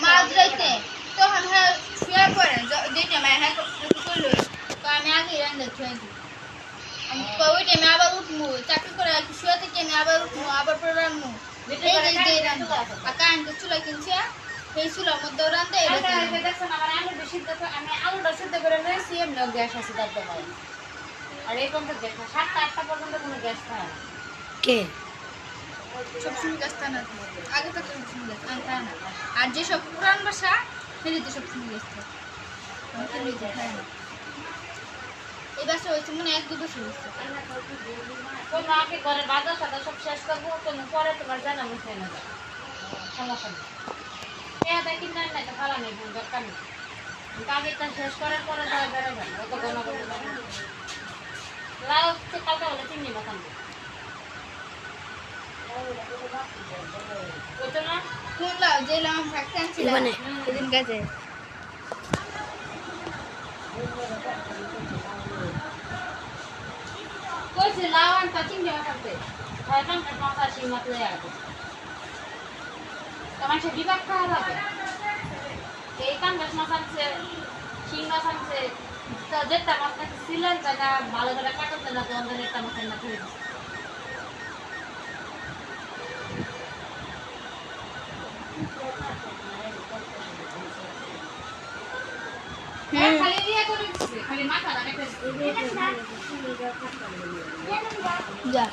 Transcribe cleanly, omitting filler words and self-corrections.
মাছ রাইতে তখন হ্যাঁ শুয়ে পড়ে যেটা মায়ের হ্যাঁ করলো তো আমি আগে রান্না থুয়ে দিই আমি ওই টাইমে আবার উঠবো চাকরি করে শুয়ে থেকে আমি আবার উঠবো আবার পরে রান্নু কারেন্ট চুলা কিনছি সেই চুলার মধ্যে রান্ধে আমি আলুটা সিদ্ধ করে নিয়েছি এমনি গ্যাস আছে তার দোকানে আর এই পর্যন্ত দেখা 7টা 8টা পর্যন্ত কোনো গ্যাস খায় না কে সবসময় গ্যাস খায় না আগে তো সবসময় গ্যাস খায় না আর যেসব পুরান বাসা সেদিকে সবসময় গ্যাস খায় না এই বাসা হয়েছে মনে 1-2 বছর হয়েছে কোনো আগে ঘরে বাজার সাদা সব শেষ করবো কোনো পরে তোমার জানা মুখে না সমস্যা নেই পেঁয়া দেখি না তো ভালো নেই দরকার নেই কাগজটা শেষ করার পরে যাওয়া বেরোবে না অত ঘন ঘন লাউ কালকে বলে চিংড়ি মাছ আনবো ওইটা না কোন লাউ যে লাউ থাকতে আনছিলাম সেদিন গাছে কইছে লাউ আনতে চিংড়ি মাছ আনতে হয়তো মাছ আসি মাছ লয়ে আসবে তোমার সে বিভাগ খাওয়া যাবে এই কান্দাস মাছ আনছে শিং মাছ আনছে তো যেটা মাছ নাকি ছিলেন তারা ভালো করে কাটাতে না তোমাদের একটা মাছ না করে খালি দিয়ে করে দিচ্ছে খালি মাথা রাখে যা